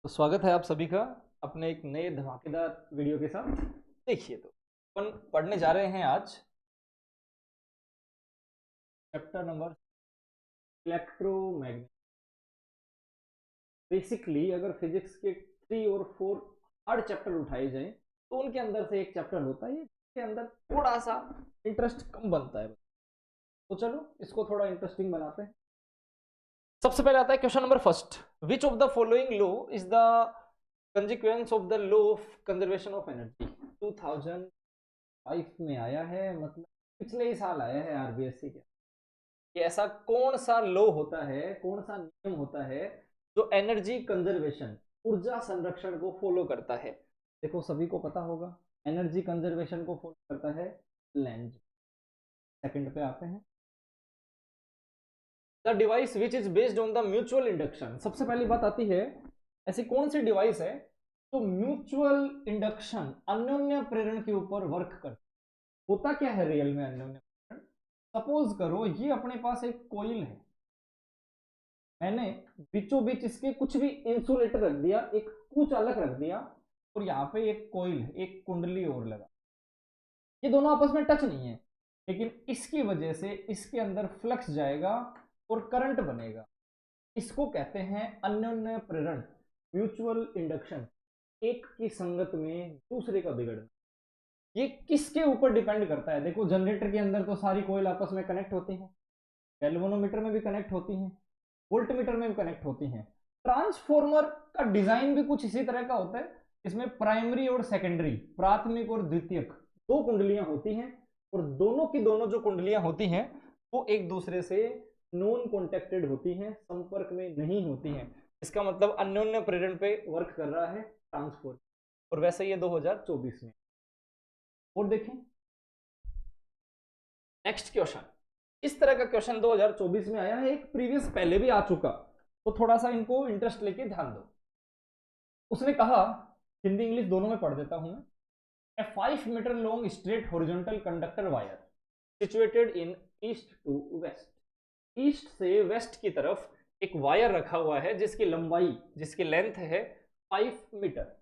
तो स्वागत है आप सभी का अपने एक नए धमाकेदार वीडियो के साथ। देखिए, तो अपन पढ़ने जा रहे हैं आज चैप्टर नंबर इलेक्ट्रोमैग्नेट। बेसिकली अगर फिजिक्स के 3 और 4 हार्ड चैप्टर उठाए जाएं तो उनके अंदर से एक चैप्टर होता है जिसके अंदर थोड़ा सा इंटरेस्ट कम बनता है। तो चलो इसको थोड़ा इंटरेस्टिंग बनाते हैं। सबसे पहले आता है question number first. Which of the following law is the consequence of the law of conservation of energy. 2005 में आया है, मतलब पिछले ही साल आया है आरबीएससी के कि ऐसा कौन सा लॉ होता है, कौन सा नियम होता है जो एनर्जी कंजर्वेशन, ऊर्जा संरक्षण को फॉलो करता है। देखो सभी को पता होगा एनर्जी कंजर्वेशन को फॉलो करता है लेंज। सेकंड पे आते हैं, the device which is based on the mutual induction. सबसे पहली बात आती है ऐसी कौन सी डिवाइस है तो म्यूचुअल इंडक्शन, अन्योन्य प्रेरण के ऊपर वर्क करता है। होता क्या है रियल में अन्योन्य प्रेरण? सपोज करो ये अपने पास एक कोइल है, मैंने बीचों बीच इसके कुछ भी इंसुलेटर रख दिया, एक कुचालक रख दिया और यहाँ पे एक कोइल है, एक कुंडली और लगा। ये दोनों आपस में टच नहीं है, लेकिन इसकी वजह से इसके अंदर फ्लक्स जाएगा और करंट बनेगा। इसको कहते हैं अन्योन्य प्रेरण, म्यूचुअल इंडक्शन। एक की संगत में दूसरे का बिगड़ना। ये किसके ऊपर डिपेंड करता है? देखो जनरेटर के अंदर तो सारी कोयल आपस में कनेक्ट होती हैं, गैल्वेनोमीटर में भी कनेक्ट होती हैं, वोल्टमीटर में भी कनेक्ट होती हैं। ट्रांसफॉर्मर का डिजाइन भी कुछ इसी तरह का होता है। इसमें प्राइमरी और सेकेंडरी, प्राथमिक और द्वितीयक, दो कुंडलियां होती हैं और दोनों की दोनों जो कुंडलियां होती हैं वो एक दूसरे से नॉन कॉन्टेक्टेड होती हैं, संपर्क में नहीं होती हैं। इसका मतलब अन्योन्य प्रेरण पे वर्क कर रहा है ट्रांसफॉर्मर। और वैसे ये 2024 में। और देखें नेक्स्ट क्वेश्चन, इस तरह का क्वेश्चन 2024 में आया है, एक प्रीवियस पहले भी आ चुका, तो थोड़ा सा इनको इंटरेस्ट लेके ध्यान दो। उसने कहा, हिंदी इंग्लिश दोनों में पढ़ देता हूं मैं। A 5 metre long straight horizontal conductor wire situated in east to west. East से वेस्ट की तरफ एक वायर रखा हुआ है जिसकी लंबाई, जिसकी लेंथ है 5 मीटर।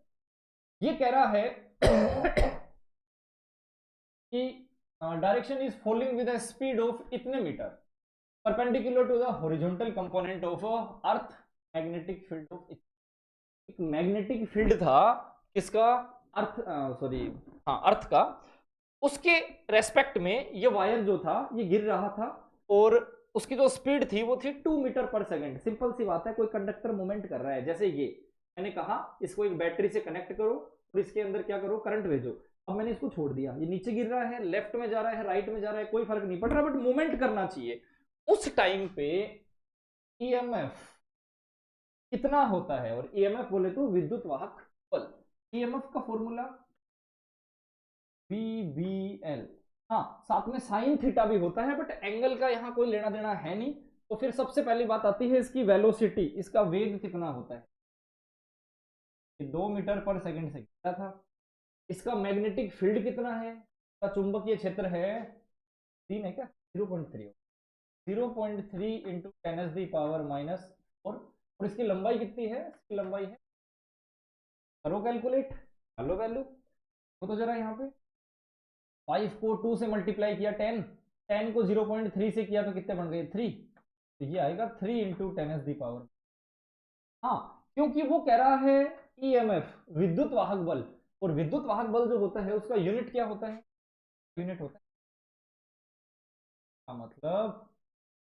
ये कह रहा है कि direction is following with speed of इतने metre, perpendicular to the horizontal component of earth magnetic field of. एक मैग्नेटिक फील्ड था किसका? अर्थ, सॉरी, हाँ अर्थ का। उसके रेस्पेक्ट में ये वायर जो था ये गिर रहा था और उसकी जो स्पीड थी वो थी 2 मीटर पर सेकेंड। सिंपल सी बात है, कोई कंडक्टर मूवमेंट कर रहा है, जैसे ये मैंने कहा इसको एक बैटरी से कनेक्ट करो और इसके अंदर क्या करो, करंट भेजो। अब मैंने इसको छोड़ दिया, ये नीचे गिर रहा है, लेफ्ट में जा रहा है, राइट में जा रहा है, कोई फर्क नहीं पड़ रहा, बट मूवमेंट करना चाहिए। उस टाइम पे ईएमएफ कितना होता है? और ईएमएफ बोले तो विद्युत वाहक बल। ईएमएफ का फॉर्मूला VBL। हाँ, साथ में साइन थीटा भी होता है, बट एंगल का यहाँ कोई लेना देना है नहीं। तो फिर सबसे पहली बात आती है इसकी वेलोसिटी, इसका वेग कितना होता है? 2 मीटर पर सेकेंड से कितना था। इसका मैग्नेटिक फील्ड कितना है? इसका चुंबकीय क्षेत्र है 3 है क्या? 0.3। 0.3 इंटू 10⁻⁻⁴। और इसकी लंबाई कितनी है? इसकी लंबाई है, करो कैलकुलेट, कर लो वैल्यू। तो जरा यहाँ पे 5 को 2 से मल्टीप्लाई किया 10, 10 को 0.3 से किया तो कितने बन गए? 3। तो ये आएगा 3 इंटू 10⁻⁻। हाँ, क्योंकि वो कह रहा है ईएमएफ विद्युत वाहक बल, और विद्युत वाहक बल जो होता है उसका यूनिट क्या होता है? यूनिट होता है का मतलब,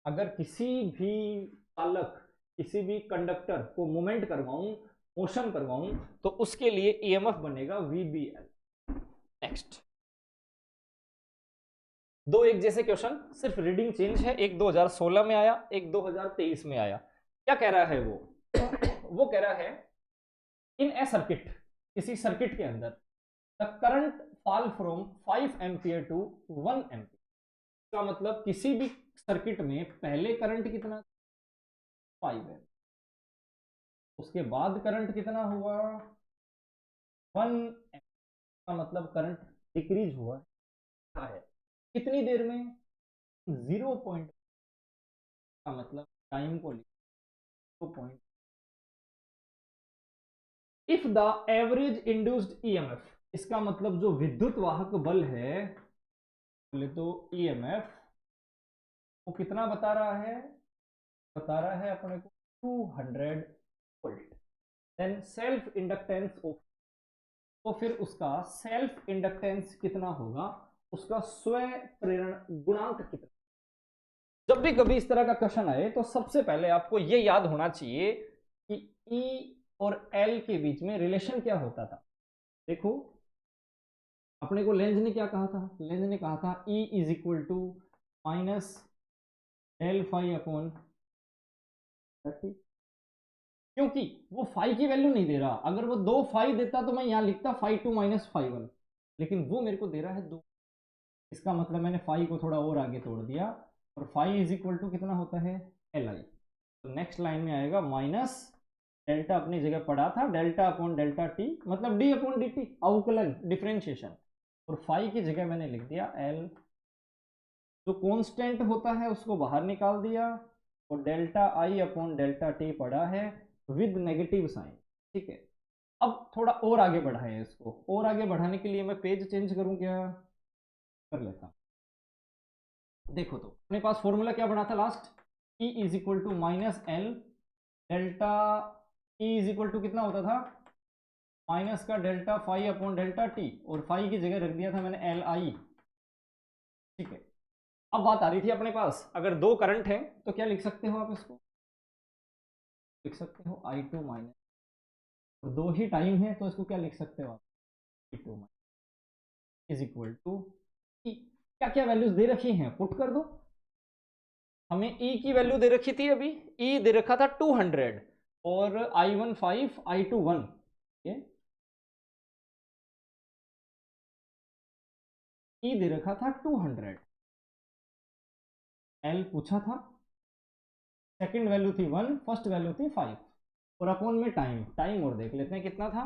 अगर किसी भी चालक, किसी भी कंडक्टर को मूवमेंट करवाऊं, मोशन करवाऊं, तो उसके लिए ईएमएफ बनेगा VBL। नेक्स्ट, दो एक जैसे क्वेश्चन, सिर्फ रीडिंग चेंज है। एक 2016 में आया, एक 2023 में आया। क्या कह रहा है वो? वो कह रहा है इन ए सर्किट, किसी सर्किट के अंदर the current fall from 5 ampere to 1 ampere. का मतलब किसी भी सर्किट में पहले करंट कितना? 5 है। उसके बाद करंट कितना हुआ? 1 का मतलब करंट डिक्रीज हुआ है। कितनी देर में? 0 का मतलब टाइम को 0., if the average induced EMF, इसका मतलब जो विद्युत वाहक बल है, बोले तो ईएमएफ, वो कितना बता रहा है? बता रहा है अपने को 200 volt. Then self inductance of, तो फिर उसका सेल्फ इंडक्टेंस कितना होगा, उसका स्वयं प्रेरण गुणांक कितना। जब भी कभी इस तरह का क्वेश्चन आए तो सबसे पहले आपको ये याद होना चाहिए कि E और L के बीच में रिलेशन क्या होता था। देखो अपने को लेंज ने क्या कहा था? लेंज ने कहा था E is equal to minus del phi upon 30, क्योंकि वो फाई की वैल्यू नहीं दे रहा। अगर वो 2 फाई देता तो मैं यहां लिखता फाई 2 माइनस फाई 1, लेकिन वो मेरे को दे रहा है 2। इसका मतलब मैंने फाई को थोड़ा और आगे तोड़ दिया, और फाई इज इक्वल टू कितना होता है? L I. तो नेक्स्ट लाइन में आएगा माइनस डेल्टा, अपनी जगह पड़ा था डेल्टा अपॉन डेल्टा टी, मतलब डी अपॉन डी टी, अवकलन डिफ्रेंशिएशन, और फाई की जगह मैंने लिख दिया एल। जो कांस्टेंट होता है उसको बाहर निकाल दिया, और delta I upon delta T पड़ा है विद नेगेटिव साइन। ठीक है, अब थोड़ा और आगे बढ़ाएं इसको। और आगे बढ़ाने के लिए मैं पेज चेंज करूं क्या? कर लेता हूं। देखो तो अपने पास फॉर्मूला क्या बना था last? E is equal to minus L delta, E is equal to कितना होता था? माइनस का delta phi upon delta T, और फाई की जगह रख दिया था मैंने एल आई। ठीक है, अब बात आ रही थी अपने पास, अगर दो करंट है तो क्या लिख सकते हो आप? इसको लिख सकते हो आई टू माइनस, और दो ही टाइम है तो इसको क्या लिख सकते हो आप? I two minus is equal to, क्या क्या वैल्यूज दे रखी हैं पुट कर दो। हमें E की वैल्यू दे रखी थी अभी, E दे रखा था 200, और I1 5, I2 1। E दे रखा था 200, L पूछा था, सेकंड वैल्यू थी 1, फर्स्ट वैल्यू थी 5, और अपॉन में टाइम। टाइम और देख लेते हैं कितना था।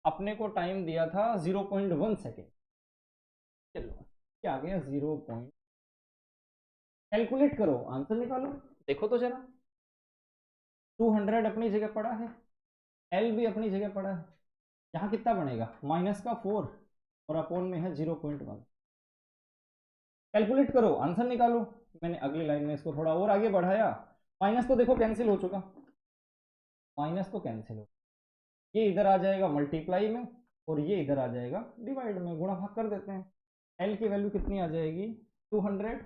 अपने को टाइम दिया था 0.1 सेकेंड। चलो क्या आ गया? 0. कैलकुलेट करो, आंसर निकालो। देखो तो जरा, 200 अपनी जगह पड़ा है, L भी अपनी जगह पड़ा है, यहाँ कितना बनेगा? माइनस का 4, और अपॉन में है 0.1। कैलकुलेट करो, आंसर निकालो। मैंने अगली लाइन में इसको थोड़ा और आगे बढ़ाया। माइनस तो देखो कैंसिल हो चुका, माइनस तो कैंसिल हो, ये इधर आ जाएगा मल्टीप्लाई में, और ये इधर आ जाएगा डिवाइड में, गुणा भाग कर देते हैं। एल की वैल्यू कितनी आ जाएगी? 200।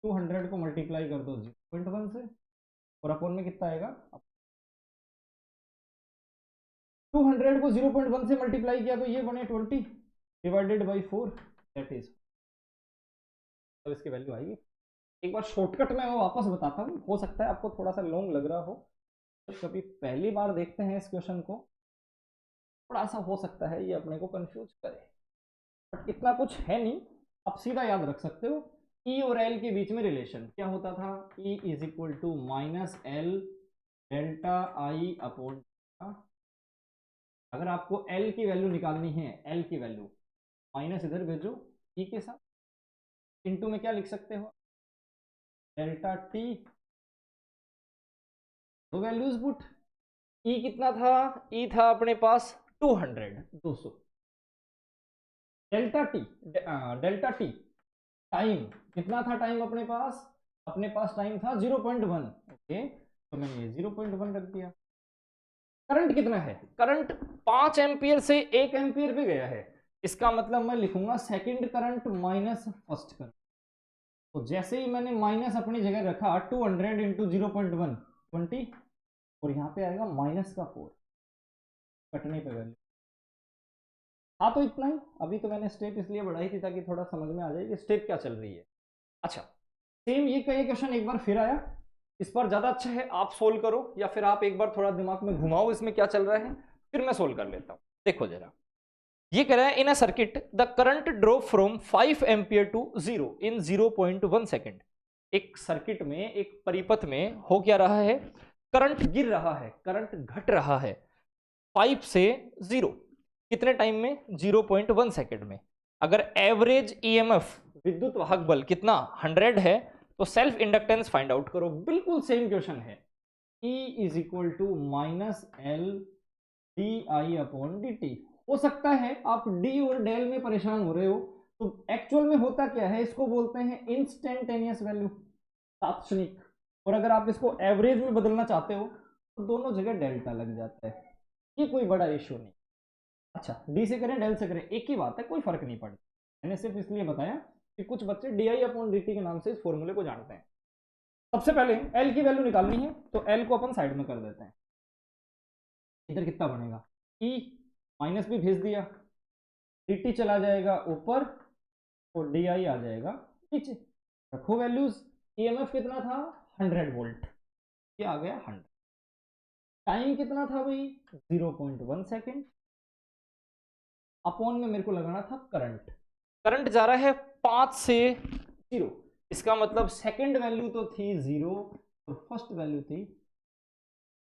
200 को मल्टीप्लाई कर दो 0.1 से, और अपॉन में कितना आएगा? 200 को 0.1 से मल्टीप्लाई किया तो ये बने 20 डिवाइडेड बाई 4, दैट इज, तो इसकी वैल्यू आएगी। एक बार शॉर्टकट में मैं वापस बताता हूँ, हो सकता है आपको थोड़ा सा लॉन्ग लग रहा हो, तो कभी पहली बार देखते हैं इस क्वेश्चन को, थोड़ा सा हो सकता है ये अपने को कंफ्यूज करे, बट इतना कुछ है नहीं, आप सीधा याद रख सकते हो। E और L के बीच में रिलेशन क्या होता था? E is equal to minus L delta I upon, अगर आपको L की वैल्यू निकालनी है, L की वैल्यू, माइनस इधर भेजो E के साथ, इनटू में क्या लिख सकते हो? डेल्टा टी, दो वैल्यूज पुट। E कितना था? E था अपने पास 200। Delta T, delta T time कितना था? टाइम अपने पास टाइम था 0.1। ओके, तो मैंने ये 0.1 रख दिया। करंट कितना है? करंट 5 एम्पियर से 1 एम्पियर पे गया है, इसका मतलब मैं लिखूंगा second current minus first current. तो जैसे ही मैंने माइनस अपनी जगह रखा, 200 इंटू 0.1 20, और यहाँ पे आएगा माइनस का 4, कटने पे वैल्यू। हाँ तो इतना ही, अभी तो मैंने स्टेप इसलिए बढ़ाई थी ताकि थोड़ा समझ में आ जाए कि स्टेप क्या चल रही है। अच्छा, सेम ये कई क्वेश्चन एक बार फिर आया, इस पर ज्यादा अच्छा है आप सोल्व करो, या फिर आप एक बार थोड़ा दिमाग में घुमाओ इसमें क्या चल रहा है, फिर मैं सोल्व कर लेता हूं। देखो जरा, ये कह रहा है in a circuit the current drop from 5 ampere to 0 in 0.1 second. एक सर्किट में, एक परिपथ में हो क्या रहा है? करंट गिर रहा है, करंट घट रहा है 5 से 0, कितने टाइम में? 0.1 सेकेंड में। अगर एवरेज ईएमएफ विद्युत वाहक बल कितना 100 है, तो सेल्फ इंडक्टेंस फाइंड आउट करो। बिल्कुल सेम क्वेश्चन है। E is equal to minus L D I upon D T. हो सकता है आप डी और डेल में परेशान हो रहे हो, तो एक्चुअल में होता क्या है, इसको बोलते हैं इंस्टेंटेनियस वैल्यू, तात्क्षणिक। और अगर आप इसको एवरेज में बदलना चाहते हो तो दोनों जगह डेल्टा लग जाता है, ये कोई बड़ा इश्यू नहीं। अच्छा, डी से करें डेल से करें एक ही बात है, कोई फर्क नहीं पड़ता। मैंने सिर्फ इसलिए बताया कि कुछ बच्चे D I upon D T के नाम से इस फॉर्मूले को जानते हैं। सबसे पहले एल की वैल्यू निकालनी है, तो एल को अपन साइड में कर देते हैं। इधर कितना बनेगा, ई माइनस भी भेज दिया, डी टी चला जाएगा ऊपर और डी आई आ जाएगा नीचे। रखो वैल्यूज, ईएमएफ कितना था 100 वोल्ट, ये आ गया 100। टाइम कितना था भाई 0.1 सेकेंड। अपॉन में मेरे को लगाना था करंट, करंट जा रहा है 5 से 0, इसका मतलब सेकंड वैल्यू तो थी 0 और फर्स्ट वैल्यू थी,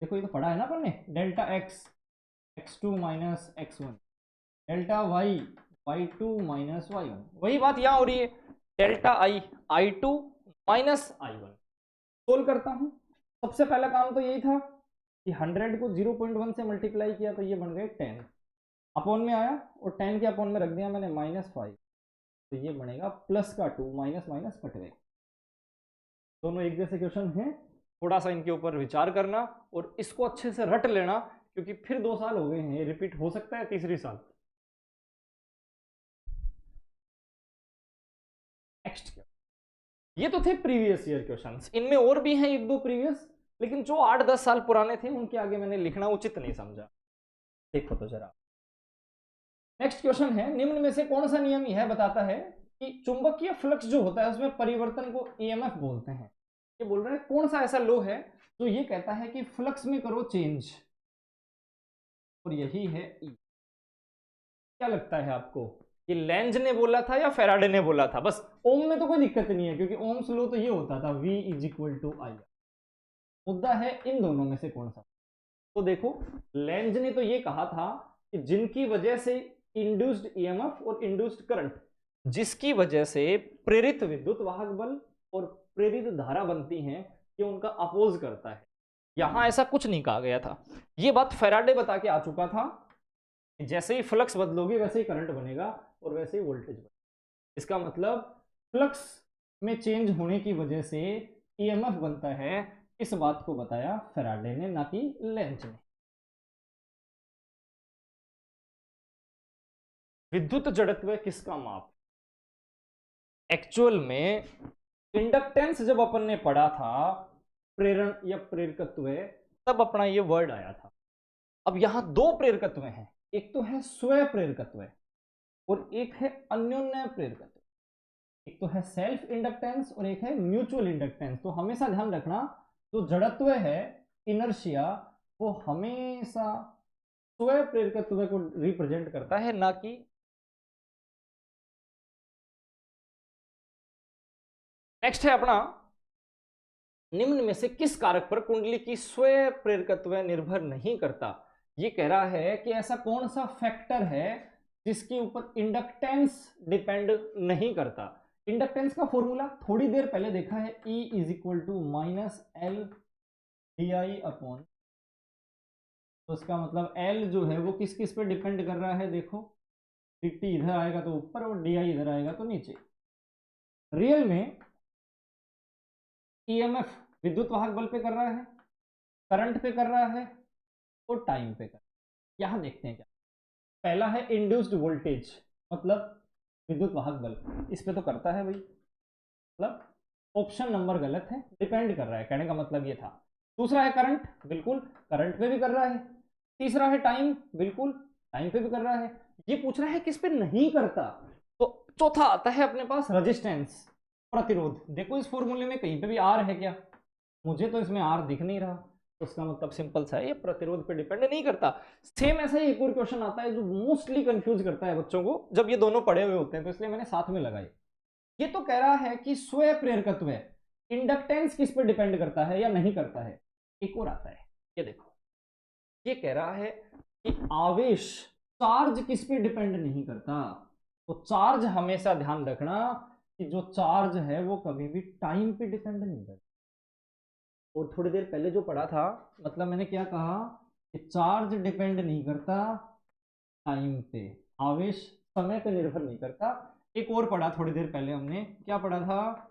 देखो ये तो पढ़ा है ना अपन ने, delta x x2 minus x1, delta y y2 minus y1। वही बात यहां हो रही है, delta i i2 minus i1। Solve करता हूं, सबसे पहला काम तो यही था कि 100 को 0.1 से मल्टीप्लाई किया तो ये बन गए 10, अपॉन में आया और 10 के अपॉन में रख दिया मैंने -5, तो ये बनेगा प्लस का 2, माइनस माइनस कट गए। दोनों एक जैसे क्वेश्चन हैं, थोड़ा सा इनके ऊपर विचार करना और इसको अच्छे से रट लेना, क्योंकि फिर 2 साल हो गए हैं, ये रिपीट हो सकता है तीसरी साल। नेक्स्ट, ये तो थे प्रीवियस ईयर क्वेश्चंस, इनमें और भी हैं एक दो प्रीवियस, लेकिन जो 8-10 साल पुराने थे उनके आगे मैंने लिखना उचित नहीं समझा। देखो तो जरा, नेक्स्ट क्वेश्चन है, निम्न में से कौन सा नियम यह बताता है कि चुंबकीय फ्लक्स जो होता है उसमें परिवर्तन को ईएमएफ बोलते हैं। ये बोल रहे हैं कौन सा ऐसा लॉ है जो ये कहता है कि फ्लक्स में करो चेंज, और यही है ई। क्या लगता है आपको, ये लेंज ने बोला था या फेराडे ने बोला था? बस ओम में तो कोई दिक्कत नहीं है, क्योंकि ओम्स लॉ तो ये होता था V = I। मुद्दा है इन दोनों में से कौन सा। तो देखो, लेंज ने तो ये कहा था कि जिनकी वजह से इंड्यूस्ड ईएमएफ और इंड्यूस्ड करंट, जिसकी वजह से प्रेरित विद्युत वाहक बल और प्रेरित धारा बनती हैं, ये उनका अपोज करता है। यहां ऐसा कुछ नहीं कहा गया था, ये बात फेराडे बता के आ चुका था, जैसे ही फ्लक्स बदलोगे वैसे ही करंट बनेगा और वैसे ही वोल्टेज बनेगा। इसका मतलब फ्लक्स में चेंज होने की वजह से ईएमएफ बनता है, इस बात को बताया फेराडे ने, ना कि लेंज ने। विद्युत जड़त्व किसका माप? एक्चुअल में इंडक्टेंस जब अपन ने पढ़ा था, प्रेरण या प्रेरकत्व, तब अपना ये वर्ड आया था। अब यहां दो प्रेरकत्व हैं, एक तो है स्वयं प्रेरकत्व और एक है अन्योन्य प्रेरकत्व। एक तो है सेल्फ इंडक्टेंस और एक है म्यूचुअल इंडक्टेंस। तो हमेशा ध्यान रखना, जो जड़त्व है इनर्शिया, वो हमेशा स्वयं प्रेरकत्व को रिप्रेजेंट करता है, ना कि नेक्स्ट है अपना, निम्न में से किस कारक पर कुंडली की स्वयं प्रेरकत्व निर्भर नहीं करता? ये कह रहा है कि ऐसा कौन सा फैक्टर है जिसके ऊपर इंडक्टेंस डिपेंड नहीं करता। इंडक्टेंस का फॉर्मूला थोड़ी देर पहले देखा है, E = -L di अपॉन, तो इसका मतलब L जो है वो किस किस पे डिपेंड कर रहा है, देखो dt इधर आएगा तो ऊपर और di इधर आएगा तो नीचे। रियल में ईएमएफ विद्युत वाहक बल पे कर रहा है, करंट पे कर रहा है और टाइम पे कर रहा है। यहां देखते हैं क्या, पहला है इंड्यूस्ड वोल्टेज, मतलब विद्युत वाहक बल, इस पे तो करता है भाई, मतलब ऑप्शन नंबर गलत है, डिपेंड कर रहा है, कहने का मतलब ये था। दूसरा है करंट, बिल्कुल करंट पे भी कर रहा है। तीसरा है टाइम, बिल्कुल टाइम पे भी कर रहा है। ये पूछ रहा है किस पे नहीं करता, तो चौथा आता है अपने पास रेजिस्टेंस, प्रतिरोध। देखो इस फॉर्मूले में कहीं पे भी आर है क्या? मुझे तो इसमें आर दिख नहीं रहा, तो इसका मतलब सिंपल सा है, ये प्रतिरोध पे डिपेंड नहीं करता। सेम ऐसा ही एक और क्वेश्चन आता है जो मोस्टली कंफ्यूज करता है बच्चों को जब ये दोनों पढ़े हुए होते हैं, तो इसलिए मैंने साथ में लगाए। ये तो कह रहा है कि स्वयं प्रेरकत्व है, इंडक्टेंस किस पे डिपेंड करता है या नहीं करता है। एक और आता है, ये देखो, ये कह रहा है कि आवेश, चार्ज किस पे डिपेंड नहीं करता। तो चार्ज हमेशा ध्यान रखना कि जो चार्ज है वो कभी भी टाइम पे डिपेंड नहीं करता। और थोड़ी देर पहले जो पढ़ा था, मतलब मैंने क्या कहा कि चार्ज डिपेंड नहीं करता टाइम पे, आवेश समय पे निर्भर नहीं करता। एक और पढ़ा थोड़ी देर पहले हमने, क्या पढ़ा था?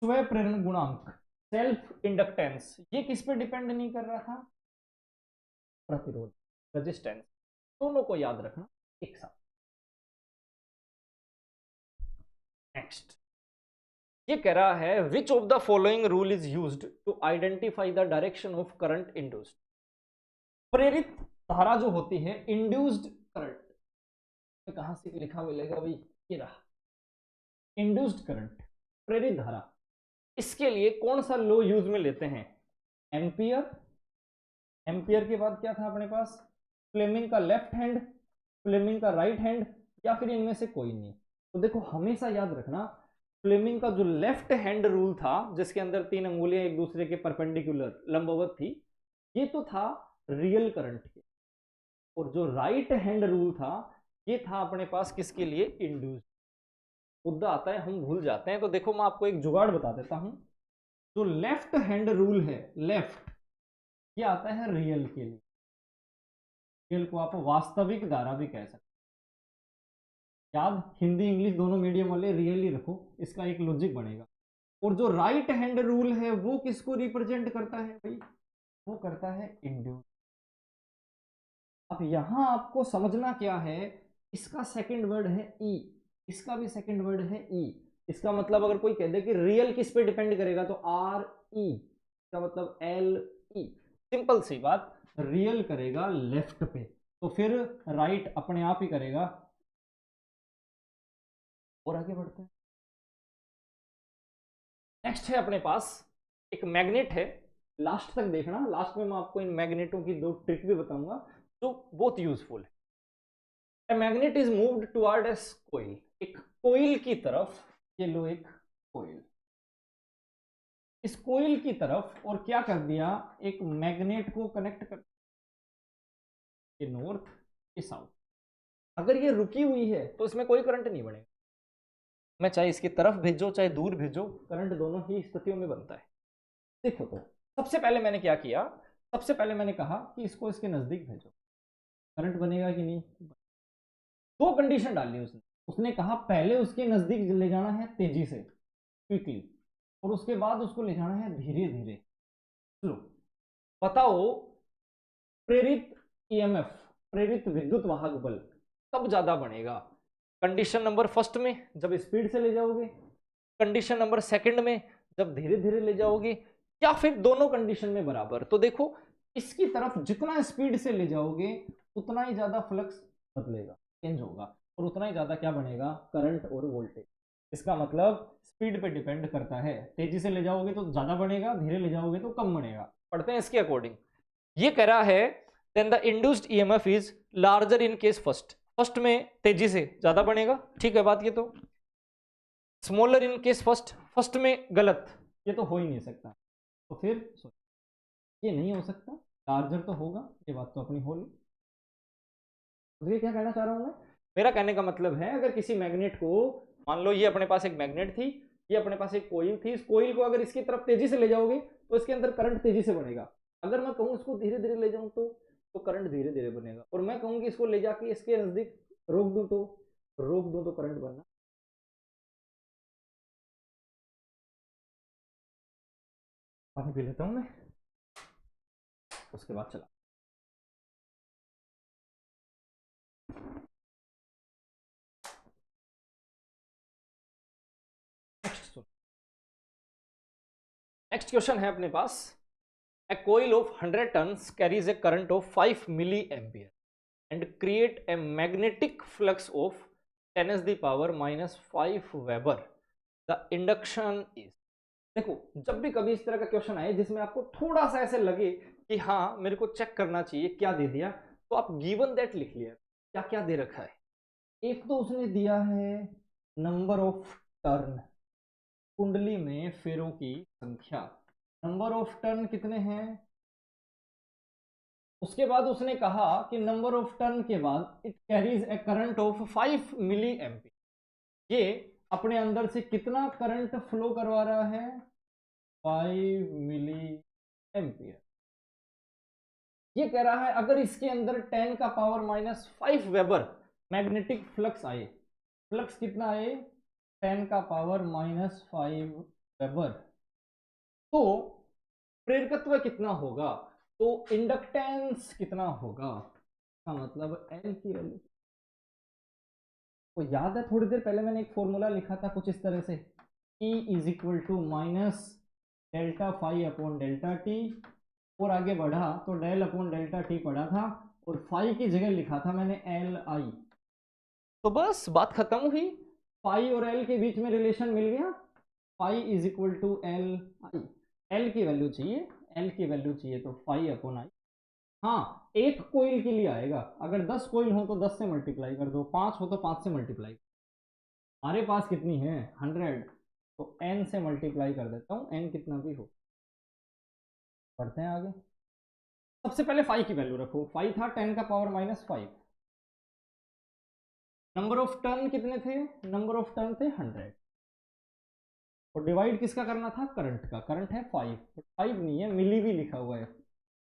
स्वयं प्रेरण गुणांक, सेल्फ इंडक्टेंस, ये किस पे डिपेंड नहीं कर रहा था? प्रतिरोध, रेजिस्टेंस। दोनों को याद रखना एक साथ। नेक्स्ट ये कह रहा है which of the following rule is used to identify the direction of current induced. प्रेरित धारा जो होती है, इंड्यूस्ड करंट, कहां से लिखा मिलेगा भाई? ये रहा, इंड्यूस्ड करंट, प्रेरित धारा। इसके लिए कौन सा लॉ यूज में लेते हैं? एम्पियर। एम्पियर के बाद क्या था अपने पास? फ्लेमिंग का लेफ्ट हैंड, फ्लेमिंग का राइट हैंड, या फिर इनमें से कोई नहीं। तो देखो हमेशा याद रखना, फ्लेमिंग का जो लेफ्ट हैंड रूल था, जिसके अंदर 3 अंगुलियां एक दूसरे के परपेंडिकुलर लंबवत थी, ये तो था रियल करंट के। और जो राइट हैंड रूल था, ये था अपने पास किसके लिए? इंड्यूस। मुद्दा आता है हम भूल जाते हैं, तो देखो मैं आपको एक जुगाड़ बता देता हूं। जो लेफ्ट हैंड रूल है, लेफ्ट, ये आता है रियल के लिए। रियल को आप वास्तविक धारा भी कह सकते हैं। याद, हिंदी इंग्लिश दोनों मीडियम वाले रियल ही रखो, इसका एक लॉजिक बनेगा। और जो राइट हैंड रूल है वो किसको रिप्रेजेंट करता है भाई? वो करता है इंड्यूस। अब यहां आपको समझना क्या है, इसका सेकंड वर्ड है ई, इसका भी सेकंड वर्ड है ई। इसका मतलब अगर कोई कह दे कि रियल किस पे डिपेंड करेगा, तो आर ई, इसका मतलब एल ई। सिंपल सी बात, रियल करेगा लेफ्ट पे, तो फिर राइट अपने आप ही करेगा। और आगे बढ़ते हैं। नेक्स्ट है अपने पास एक मैग्नेट है, लास्ट तक देखना, लास्ट में मैं आपको इन मैग्नेटों की 2 ट्रिक भी बताऊंगा जो बहुत यूजफुल है। A magnet is moved toward a coil, एक कोयल की तरफ, ये लो एक कोयल, इस कोयल की तरफ, और क्या कर दिया? एक मैग्नेट को कनेक्ट कर, ये नॉर्थ, ये साउथ। अगर ये रुकी हुई है तो इसमें कोई करंट नहीं बनेगा। मैं चाहे इसकी तरफ भेजो चाहे दूर भेजो, करंट दोनों ही स्थितियों में बनता है। देखो तो सबसे पहले मैंने क्या किया, सबसे पहले मैंने कहा कि इसको इसके नजदीक भेजो, करंट बनेगा कि नहीं? 2 कंडीशन डाली उसने। उसने कहा पहले उसके नजदीक ले जाना है तेजी से, क्विकली, और उसके बाद उसको ले जाना है धीरे धीरे, स्लो। बताओ प्रेरित ईएमएफ, प्रेरित विद्युत वाहक बल कब ज्यादा बढ़ेगा? कंडीशन नंबर फर्स्ट में जब स्पीड से ले जाओगे, कंडीशन नंबर सेकंड में जब धीरे धीरे ले जाओगे, या फिर दोनों कंडीशन में बराबर? तो देखो इसकी तरफ जितना स्पीड से ले जाओगे उतना ही ज्यादा फ्लक्स बदलेगा, चेंज होगा, और उतना ही ज्यादा क्या बनेगा? करंट और वोल्टेज। इसका मतलब स्पीड पे डिपेंड करता है, तेजी से ले जाओगे तो ज्यादा बनेगा, धीरे ले जाओगे तो कम बनेगा। पढ़ते हैं इसके अकॉर्डिंग। ये कह रहा है then the induced EMF is larger in case first, first में तेजी से ज्यादा बनेगा, ठीक है बात ये तो। Smaller in case first, first में गलत, ये तो हो ही नहीं सकता। तो फिर ये नहीं हो सकता, लार्जर तो होगा, ये बात तो अपनी होगी। तो ये क्या कहना चाह रहा हूं मैं? मेरा कहने का मतलब है अगर किसी मैग्नेट को, मान लो ये अपने पास एक मैग्नेट थी, ये अपने पास एक कोइल थी, इस कोइल को अगर इसकी तरफ तेजी से ले जाओगे तो इसके अंदर करंट तेजी से बढ़ेगा। अगर मैं कहूँ इसको धीरे धीरे ले जाऊं तो करंट धीरे धीरे बनेगा, और मैं कहूँ कि इसको ले जाके इसके नजदीक रोक दूं तो करंट बनना। पानी पी लेता हूं मैं, उसके बाद चला। नेक्स्ट क्वेश्चन है अपने पास, a coil of 100 tons carries a current of 5 milliampere and create a magnetic flux of 10 to the power minus 5 Weber. The induction is, देखो जब भी कभी इस तरह का क्वेश्चन आए जिसमें आपको थोड़ा सा ऐसे लगे कि हाँ मेरे को चेक करना चाहिए क्या दे दिया, तो आप गिवन दैट लिख लिया, क्या क्या दे रखा है। एक तो उसने दिया है नंबर ऑफ टर्न, कुंडली में फेरों की संख्या, नंबर ऑफ टर्न कितने हैं। उसके बाद उसने कहा कि नंबर ऑफ टर्न के बाद it carries a current of 5 milliampere, ये अपने अंदर से कितना करंट फ्लो करवा रहा है? 5 मिली एम्पियर। ये कह रहा है अगर इसके अंदर 10 का पावर -5 वेबर मैग्नेटिक फ्लक्स आए, फ्लक्स कितना आए 10 का पावर -5 वेबर, तो प्रेरकत्व कितना होगा, तो इंडक्टेंस कितना होगा, का मतलब एल की वैल्यू। तो याद है थोड़ी देर पहले मैंने एक फॉर्मूला लिखा था कुछ इस तरह से, E is equal to minus delta phi upon delta T, और आगे बढ़ा तो डेल अपॉन डेल्टा टी पढ़ा था, और फाई की जगह लिखा था मैंने एल आई। तो बस बात खत्म हुई, फाई और एल के बीच में रिलेशन मिल गया, phi is equal to L I. L की वैल्यू चाहिए, एल की वैल्यू चाहिए तो फाई अपॉन आई। हाँ, एक कोइल के लिए आएगा, अगर 10 कोइल हो तो 10 से मल्टीप्लाई कर दो, 5 हो तो 5 से मल्टीप्लाई। हमारे पास कितनी है 100, तो n से मल्टीप्लाई कर देता हूं, n कितना भी हो। पढ़ते हैं आगे। सबसे पहले फाई की वैल्यू रखो, फाई था 10 का पावर -5। नंबर ऑफ टर्न कितने थे, नंबर ऑफ टर्न थे 100, और डिवाइड किसका करना था, करंट का, करंट है 5, 5 नहीं है मिली भी लिखा हुआ है,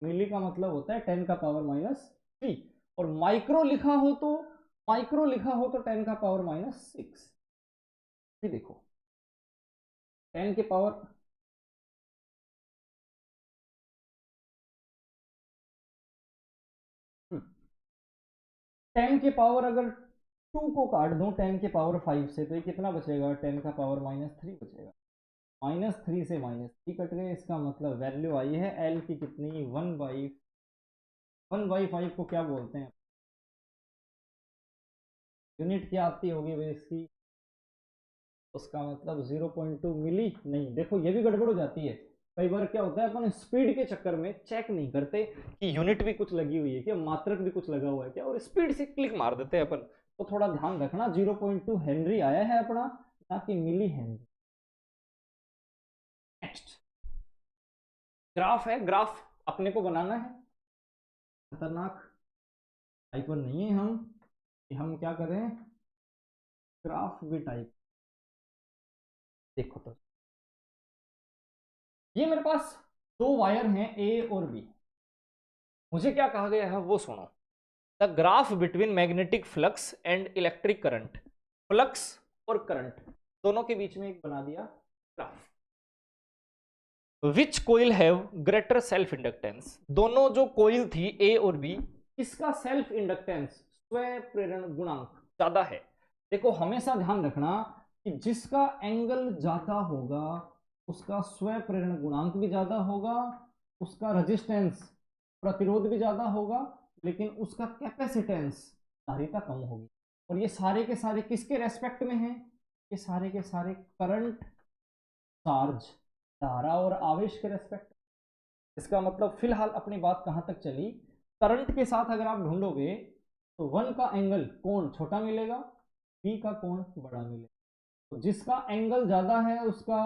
मिली का मतलब होता है 10 का पावर -3, और माइक्रो लिखा हो तो, माइक्रो लिखा हो तो 10 का पावर -6। ये देखो 10 के पावर, 10 के पावर अगर 2 को काट दूं 10 के पावर 5 से, तो ये कितना बचेगा, 10 का पावर -3 बचेगा, -3 से -3 कट गए, इसका मतलब वैल्यू आई है एल की कितनी, 1/5 को क्या बोलते हैं, यूनिट क्या आती होगी भाई इसकी, उसका मतलब 0.2 मिली, नहीं देखो ये भी गड़बड़ हो जाती है, कई बार क्या होता है अपन स्पीड के चक्कर में चेक नहीं करते कि यूनिट भी कुछ लगी हुई है क्या, मात्रक भी कुछ लगा हुआ है क्या, और स्पीड से क्लिक मार देते हैं अपन, तो थोड़ा ध्यान रखना 0.2 हेनरी आया है अपना, ना कि मिली हेनरी। नेक्स्ट ग्राफ है, ग्राफ अपने को बनाना है, खतरनाक टाइपर नहीं है हम, कि हम क्या करें ग्राफ भी टाइप। देखो तो ये मेरे पास दो वायर हैं ए और बी, मुझे क्या कहा गया है वो सुनो, the graph between magnetic flux and electric current, flux और करंट दोनों के बीच में एक बना दिया graph. Which coil have greater self inductance, दोनों जो कोइल थी ए और बी, इसका सेल्फ इंडक्टेंस स्व प्रेरण गुणांक ज्यादा है। देखो हमेशा ध्यान रखना कि जिसका एंगल ज्यादा होगा उसका स्व प्रेरण गुणांक भी ज्यादा होगा, उसका रेजिस्टेंस प्रतिरोध भी ज्यादा होगा, लेकिन उसका कैपेसिटेंस धारिता कम होगी। और ये सारे के सारे किसके रेस्पेक्ट में हैं, ये सारे के सारे करंट, चार्ज, धारा और आवेश के रेस्पेक्ट। इसका मतलब फिलहाल अपनी बात कहां तक चली, करंट के साथ अगर आप ढूंढोगे तो 1 का एंगल कोण छोटा मिलेगा, बी का कोण बड़ा मिलेगा, तो जिसका एंगल ज्यादा है उसका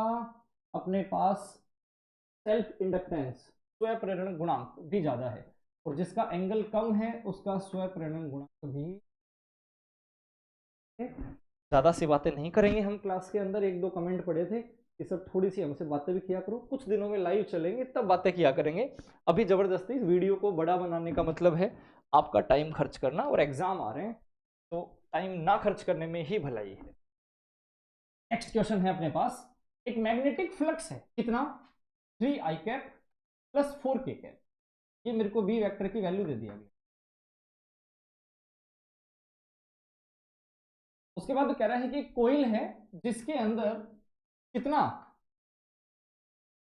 अपने पास सेल्फ इंडक्टेंस स्व प्रेरण गुणांक भी ज्यादा है, और जिसका एंगल कम है उसका स्व प्रेरण गुणांक भी। ज्यादा सी बातें नहीं करेंगे हम क्लास के अंदर, एक दो कमेंट पढ़े थे कि सर थोड़ी सी हमसे बातें भी किया करो, कुछ दिनों में लाइव चलेंगे तब बातें किया करेंगे, अभी जबरदस्ती वीडियो को बड़ा बनाने का मतलब है आपका टाइम खर्च करना, और एग्जाम आ रहे हैं तो टाइम ना खर्च करने में ही भलाई है। नेक्स्ट क्वेश्चन है अपने पास, एक मैग्नेटिक फ्लक्स है कितना 3 आई कैप प्लस 4 के कैप, ये मेरे को बी वेक्टर की वैल्यू दे दिया गया। उसके बाद कह रहा है कि कोइल है जिसके अंदर कितना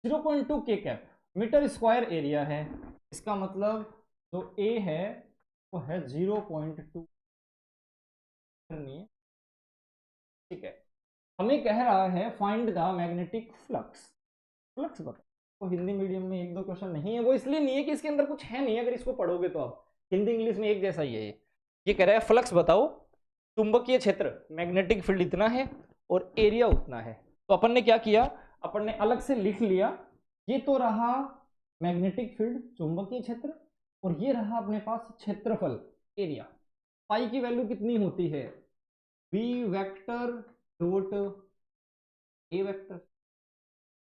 0.2 के कैप मीटर स्क्वायर एरिया है, इसका मतलब जो ए है वो है 0.2 करनी है, ठीक है। हमें कह रहा है find the magnetic flux, flux बताओ, तो हिंदी मीडियम में एक दो क्वेश्चन नहीं है, वो इसलिए नहीं है कि इसके अंदर कुछ है नहीं, अगर इसको पढ़ोगे तो आप हिंदी इंग्लिश में एक जैसा ही है ये कह रहा है फ्लक्स बताओ, चुंबकीय क्षेत्र मैग्नेटिक फील्ड इतना है और एरिया उतना है, तो अपन ने क्या किया, अपन ने अलग से लिख लिया, ये तो रहा मैग्नेटिक फील्ड चुंबकीय क्षेत्र, और ये रहा अपने पास क्षेत्रफल एरिया। पाई की वैल्यू कितनी होती है, B vector dot A vector,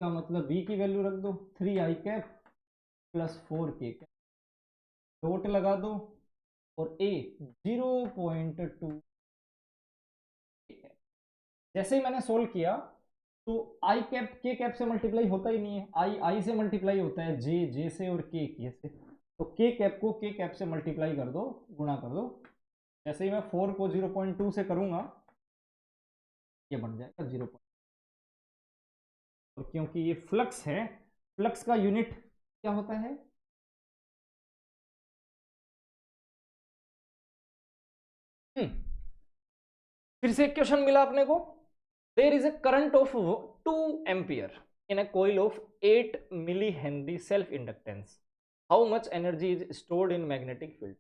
का मतलब बी की वैल्यू रख दो 3 आई कैप प्लस 4 के कैप, डॉट लगा दो और ए 0.2। जैसे ही मैंने सोल्व किया तो आई कैप के कैप से मल्टीप्लाई होता ही नहीं है, आई आई से मल्टीप्लाई होता है, जे जे से और के से। तो के कैप को के कैप से मल्टीप्लाई कर दो, गुणा कर दो। जैसे ही मैं 4 को 0.2 से करूंगा ये बन जाएगा 0। और क्योंकि ये फ्लक्स है, फ्लक्स का यूनिट क्या होता है? फिर से एक क्वेश्चन मिला अपने को। There is a current of 2 ampere in a coil of 8 milli henry self inductance, how much energy is stored in magnetic field.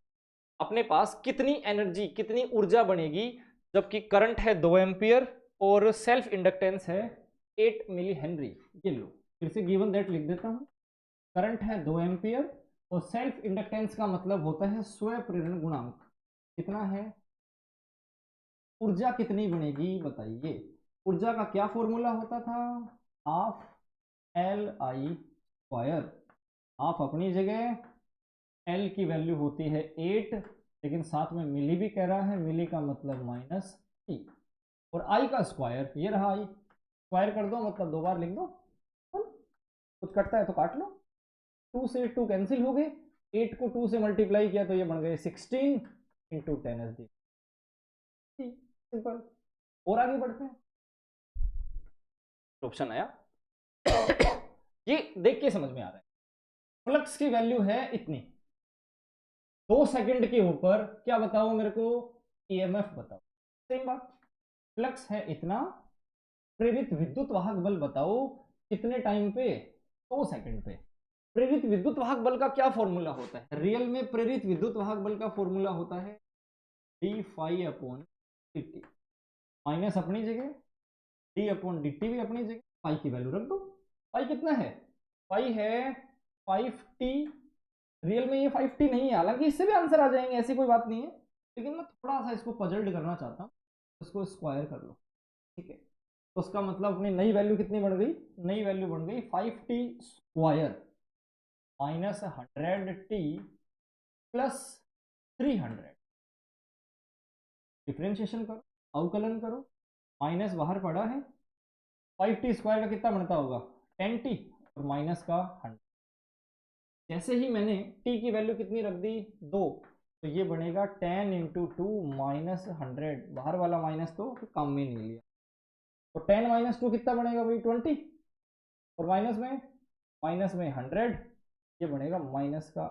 अपने पास कितनी एनर्जी, कितनी ऊर्जा बनेगी जबकि करंट है 2 एम्पियर और सेल्फ इंडक्टेंस है 8 मिली हेनरी। ये लो फिर से गिवन दैट लिख देता हूं। करंट है 2 एम्पियर और सेल्फ इंडक्टेंस का मतलब होता है स्वयं प्रेरण गुणांक। कितना है? ऊर्जा कितनी बनेगी बताइए। ऊर्जा का क्या फॉर्मूला होता था? Half L I square. Half अपनी जगह, एल की वैल्यू होती है 8, लेकिन साथ में मिली भी कह रहा है, मिली का मतलब माइनस टी, और आई का स्क्वायर ये रहा आई। स्क्वायर कर दो मतलब 2 बार लिख दो, कुछ कटता है तो काट लो। 2 से 2 कैंसिल हो गए, 8 को 2 से मल्टीप्लाई किया तो ये बन गए 16 इंटू 10 एस डी। सिंपल। और आगे बढ़ते हैं, ऑप्शन आया ये देख के समझ में आ रहा है। फ्लक्स की वैल्यू है इतनी, 2 सेकंड के ऊपर क्या बताओ मेरे को? ईएमएफ बताओ। सेम बात, फ्लक्स है इतना, प्रेरित विद्युत वाहक बल बताओ कितने टाइम पे? 2 सेकंड पे। प्रेरित विद्युत वाहक बल का क्या फॉर्मूला होता है? रियल में प्रेरित विद्युत वाहक बल का फॉर्मूला होता है d phi upon dt। Minus अपनी जगह, डी अपॉन dt भी अपनी जगह, पाई की वैल्यू रख दो। पाई कितना है? पाई है 5t। रियल में ये 5t नहीं है, हालांकि इससे भी आंसर आ जाएंगे, ऐसी कोई बात नहीं है, लेकिन मैं थोड़ा सा इसको पजल्ड करना चाहता हूँ। इसको स्क्वायर कर लो, ठीक है। तो उसका मतलब अपनी नई वैल्यू कितनी बन गई? नई वैल्यू बन गई 5t square minus 100t plus 300। Differentiation करो, अवकलन करो, माइनस बाहर पड़ा है, 5t स्क्वायर का कितना बनता होगा? 10t, और माइनस का 100। जैसे ही मैंने t की वैल्यू कितनी रख दी? 2, तो ये बनेगा 10 इंटू 2 माइनस 100। बाहर वाला माइनस तो काम में नहीं लिया, तो 10 माइनस 2 कितना बनेगा भाई? 20, और माइनस में 100, ये बनेगा माइनस का,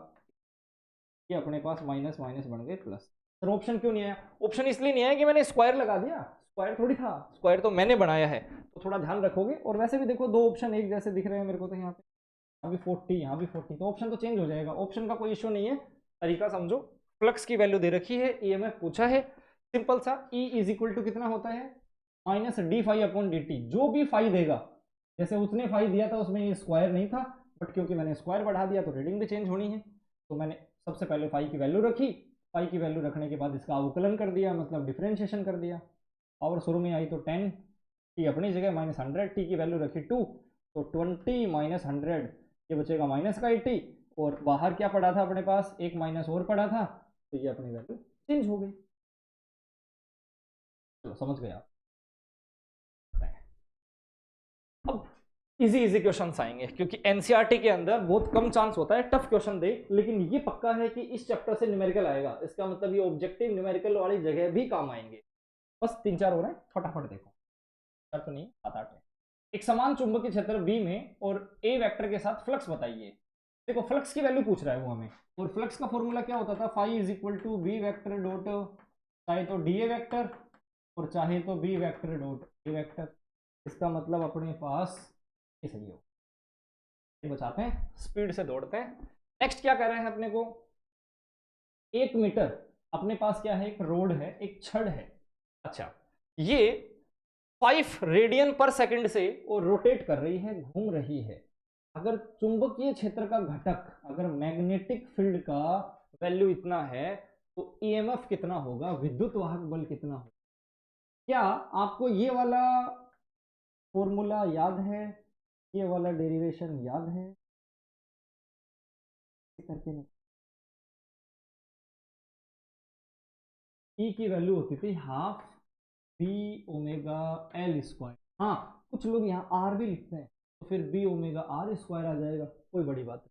ये अपने पास माइनस माइनस बन गए प्लस। सर ऑप्शन क्यों नहीं आया? ऑप्शन इसलिए नहीं आया कि मैंने स्क्वायर लगा दिया, स्क्वायर थोड़ी था, स्क्वायर तो मैंने बनाया है, तो थोड़ा ध्यान रखोगे। और वैसे भी देखो 2 ऑप्शन एक जैसे दिख रहे हैं मेरे को, तो यहाँ पे यहाँ भी 40, यहाँ भी 40, तो ऑप्शन तो चेंज हो जाएगा। ऑप्शन का कोई इश्यू नहीं है, तरीका समझो। फ्लक्स की वैल्यू दे रखी है, ईएमएफ पूछा है, सिंपल सा। ई इज इक्वल टू कितना होता है? Minus d phi upon D t. जो भी फाई देगा, जैसे उसने फाई दिया था उसमें ये स्क्वायर नहीं था, बट क्योंकि मैंने स्क्वायर बढ़ा दिया तो रीडिंग भी चेंज होनी है, तो मैंने सबसे पहले फाई की वैल्यू रखी। फाई की वैल्यू रखने के बाद इसका अवकलन कर दिया, मतलब डिफ्रेंशिएशन कर दिया। पावर शुरू में आई तो 10, टी अपनी जगह माइनस 100, टी की वैल्यू रखी 2, तो 20 माइनस 100, ये बचेगा माइनस का 80, और बाहर क्या पड़ा था अपने पास? एक माइनस और पड़ा था, तो ये अपनी वैल्यू चेंज हो गई। चलो समझ गए आप। अब इजी इजी क्वेश्चंस आएंगे, क्योंकि एनसीईआरटी के अंदर बहुत कम चांस होता है टफ क्वेश्चन दे, लेकिन ये पक्का है कि इस चैप्टर से न्यूमेरिकल आएगा। इसका मतलब ये ऑब्जेक्टिव न्यूमेरिकल वाली जगह भी काम आएंगे। बस 3-4 हो रहे हैं, फटाफट देखो। तो नहीं, 7-8 है। एक समान चुंबकीय क्षेत्र बी में और ए वेक्टर के साथ फ्लक्स बताइए। देखो फ्लक्स की वैल्यू पूछ रहा है वो हमें, और फ्लक्स का फॉर्मूला क्या होता था? Phi is equal to B vector dot, चाहे तो डी ए वेक्टर और चाहे तो B vector dot A vector. इसका मतलब अपने पास ये सही हो। बचाते हैं, स्पीड से दौड़ते हैं। नेक्स्ट क्या कह रहे हैं अपने को? 1 मीटर अपने पास क्या है? एक रोड है, एक छड़ है। अच्छा, ये 5 रेडियन पर सेकंड से वो रोटेट कर रही है, घूम रही है। अगर चुंबकीय क्षेत्र का घटक, अगर मैग्नेटिक फील्ड का वैल्यू इतना है, तो ईएमएफ कितना होगा? विद्युत वाहक बल कितना होगा? क्या आपको ये वाला फॉर्मूला याद है? ये वाला डेरिवेशन याद है? करके ई की वैल्यू होती थी half B omega L square. हाँ, कुछ लोग यहाँ आर भी लिखते हैं, तो फिर बी ओमेगा आर स्क्वायर आ जाएगा, कोई बड़ी बात नहीं।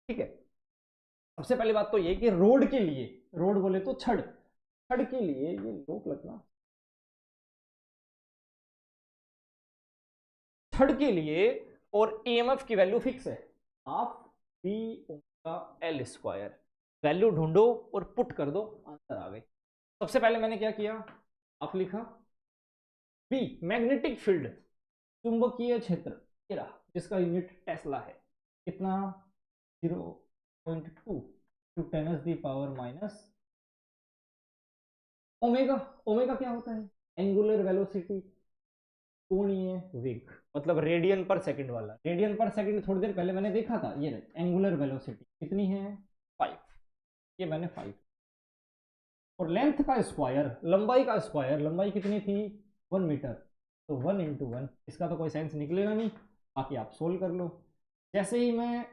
ठीक है, सबसे पहली बात तो ये कि रोड के लिए, रोड बोले तो छड़, छड़ के लिए ये लोक लगना, छड़ के लिए और ईएमएफ की वैल्यू फिक्स है, half B omega L square. Value ढूंढो और पुट कर दो, आंसर आ गई। सबसे पहले मैंने क्या किया, आप लिखा बी मैग्नेटिक फील्ड, चुंबकीय क्षेत्र, ये रहा, जिसका यूनिट टेस्ला है, कितना 0.2 टू 10⁻⁻। ओमेगा, ओमेगा क्या होता है, एंगुलर वेलोसिटी, कोणीय वेग, मतलब रेडियन पर सेकंड वाला। रेडियन पर सेकंड थोड़ी देर पहले मैंने देखा था, ये एंगुलर वेलोसिटी कितनी है 5, ये मैंने 5। और लेंथ का स्क्वायर, लंबाई का स्क्वायर, लंबाई कितनी थी 1 मीटर, तो 1 इंटू 1, इसका तो कोई सेंस निकलेगा नहीं, बाकी आप सोल्व कर लो। जैसे ही मैं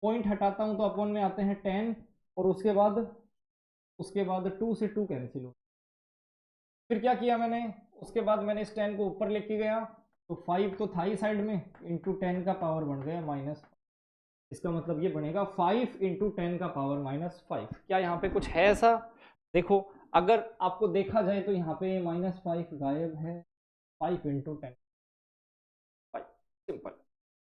पॉइंट हटाता हूं तो अपॉन में आते हैं 10, और उसके बाद 2 से 2 कैंसिल हो। फिर क्या किया मैंने, उसके बाद मैंने इस 10 को ऊपर लेके गया, तो 5 तो था ही साइड में, इंटू 10 का पावर बन गया माइनस। इसका मतलब ये बनेगा 5 इंटू 10 का पावर -5। क्या यहाँ पे कुछ है ऐसा, देखो अगर आपको देखा जाए तो यहाँ पे -5 गायब है, 5 इंटू 10, 5 सिंपल।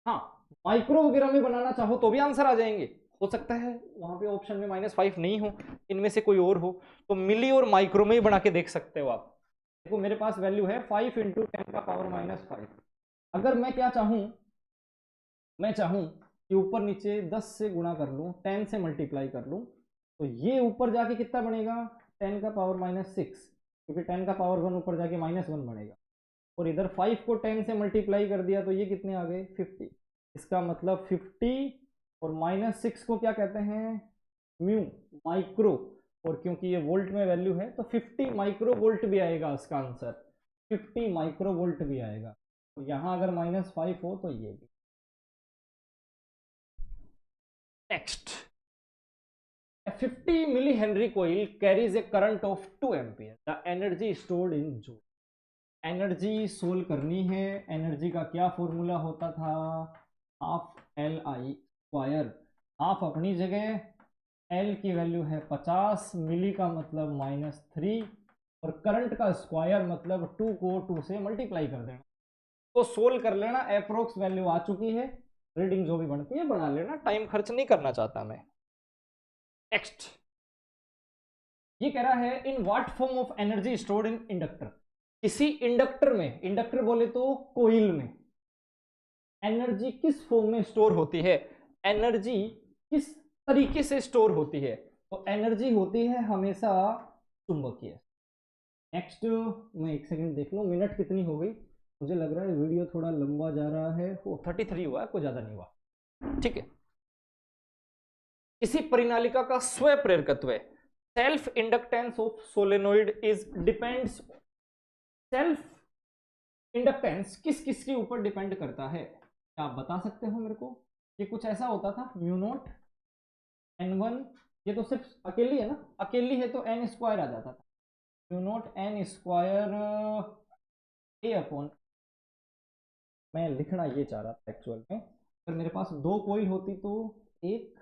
हाँ, माइक्रो वगैरह में बनाना चाहो तो भी आंसर आ जाएंगे, हो सकता है वहां पे ऑप्शन में -5 नहीं हो, इनमें से कोई और हो, तो मिली और माइक्रो में ही बना के देख सकते हो आप। देखो मेरे पास वैल्यू है 5 इंटू 10 का पावर -5। अगर मैं क्या चाहूं, मैं चाहूं कि ऊपर नीचे 10 से गुणा कर लूं, 10 से मल्टीप्लाई कर लूं, तो ये ऊपर जाके कितना बनेगा 10 का पावर -6, क्योंकि 10 का पावर 1 ऊपर जाके -1 बनेगा। और इधर 5 को 10 से मल्टीप्लाई कर दिया तो ये कितने आ गए 50। इसका मतलब 50 और -6 को क्या कहते हैं म्यू, माइक्रो, और क्योंकि ये वोल्ट में वैल्यू है तो 50 माइक्रो वोल्ट भी आएगा इसका आंसर, 50 माइक्रो वोल्ट भी आएगा। तो यहां अगर -5 हो तो ये भी। Next, a 50 millihenry coil carries a current of 2 ampere, the energy stored in joule। Energy solve करनी है, एनर्जी का क्या फॉर्मूला होता था, half L I square. Half अपनी जगह, एल की वैल्यू है 50, मिली का मतलब -3, और करंट का स्क्वायर मतलब 2 को 2 से मल्टीप्लाई कर देना, तो सोल्व कर लेना। अप्रोक्स वैल्यू आ चुकी है, रीडिंग जो भी बनती है बना लेना, टाइम खर्च नहीं करना चाहता मैं। नेक्स्ट, ये कह रहा है in what form of energy stored in inductor. किसी इंडक्टर में, इंडक्टर बोले तो कोइल में, एनर्जी किस फॉर्म में स्टोर होती है, एनर्जी किस तरीके से स्टोर होती है, तो एनर्जी होती है हमेशा चुंबकीय। नेक्स्ट, मैं एक सेकंड देख लूं मिनट कितनी हो गई, मुझे लग रहा है वीडियो थोड़ा लंबा जा रहा है, 33 हुआ है, कोई ज्यादा नहीं हुआ। ठीक है, किसी परिनालिका का स्व प्रेरकत्व, self inductance of solenoid is depends, self inductance किस किस के ऊपर डिपेंड करता है, क्या आप बता सकते हो मेरे को। ये कुछ ऐसा होता था μ0 n1, ये तो सिर्फ अकेली है ना, अकेली है तो n स्क्वायर आ जाता था, μ0 n स्क्वायर ए अपॉन, मैं लिखना ये चाह रहा था एक्चुअल में, अगर मेरे पास 2 कॉइल होती तो 1